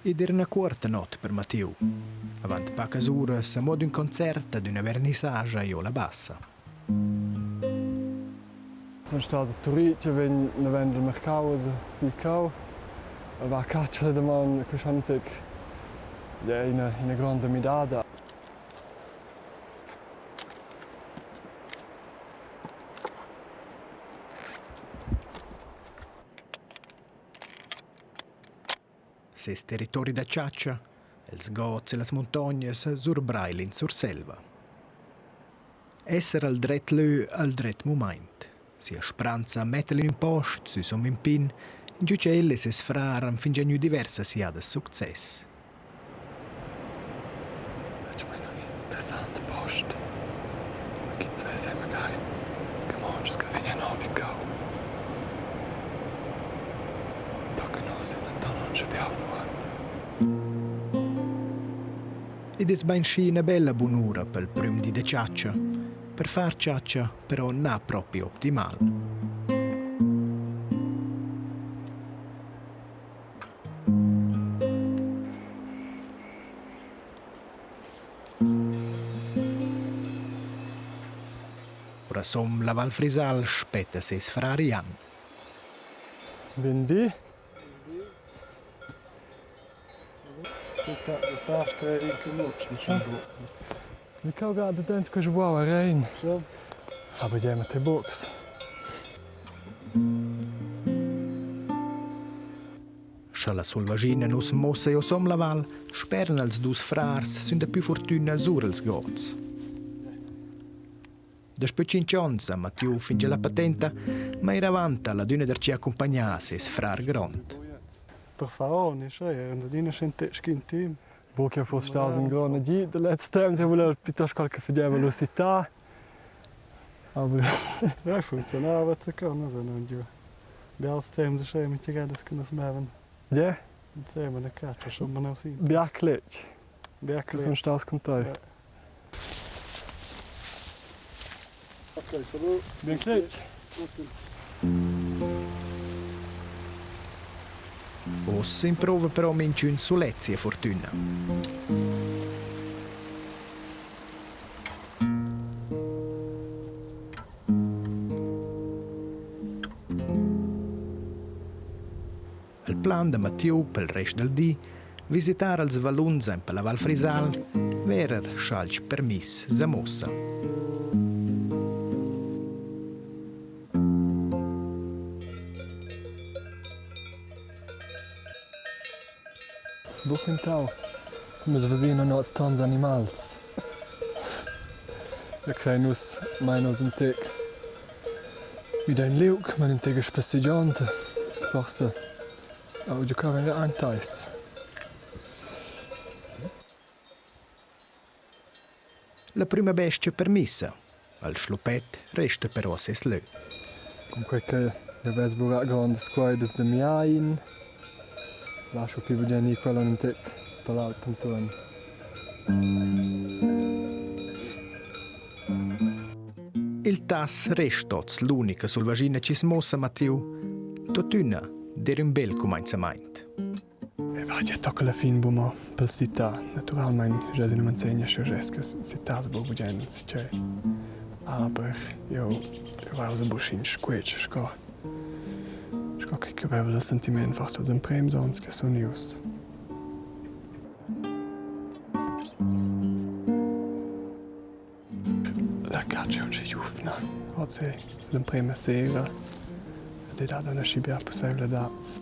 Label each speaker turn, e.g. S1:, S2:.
S1: Ed era una corta notte per Mattiu. Avanti poche ore, a mo' di un concerto, di una vernissage io la bassa.
S2: Sono stato a Turicchio, vengo al mercato, si cau, va a caccia da man, cosciante è una grande midada.
S1: Ses territori da chatscha, els gots e las montognas sur Breil in Surselva. Esser al dret lö al dret moment. Si spranza a metterli in post, si som in pin, in giucelle ses frar am fin genio diversa sia da success.
S2: C'è un interessante post. Che ci vede magari che monschs che vengono a vicau. Tocca no, se tanto non ci abbiamo.
S1: Ed es ben sci una bella bun'aura pel prüm di de chatscha. Per far chatscha, però na proprio optimal. Ora som la Val Frisal spetta ses frarian.
S2: Bindi. Vi kan ga de dent ko jwa rein. Aber jij met de box.
S1: Scha la solvagina nus mossa io som la val, speren als dus frars sunt da più fortuna sur els gots. Despoi 5 onns, Mattiu finge la patenta, ma era avanta la d'una der ci accompagna ses frar grond.
S3: Per favore, non si dice niente in team.
S2: Perché fosse stato in grande gita, the last time si voleva piuttosto qualche fede velocità.
S3: Ja, funzionava se non giù. Abbiamo tempo se mi ci gade che non smeven.
S2: Ja?
S3: Insieme la caccia, sono non si.
S2: Bjärklich.
S3: Bjärklich.
S2: Sono stato con te.
S3: Ok, salut.
S2: Bjärklich.
S1: Os improva però minci un solezzi e fortuna. Il plan de Mattiu pel rest del dì visitar els valuns per la Val Frisal verer schalch permis za mossa.
S2: Buchentau. Mas fazendo nós tons animais. Eu creio nos menos um tic. Wie ein Leuk, man integra spestigante. Forse. Oh, du kan venga antais.
S1: La prima bestia permissa. Al schlupet resta però ses lö.
S2: Comunque che avessi burat grande squadras de miain. Lascio più bene quello in te per l'enturn.
S1: Il tas restots l'unica solvagina ci smossa Mattiu. Totuna der un bel cominciament.
S2: E vadi tocca la fin buma per città. Naturalmente già non insegna che città è buona gente, c'è. Aber io war so buschin squetsch sco. Sco che avevo il sentimento forse un prem sonst che sono news. La caccia non c'è giufna. Oggi l'imprima sera. Ed è da una scibia possibile daz.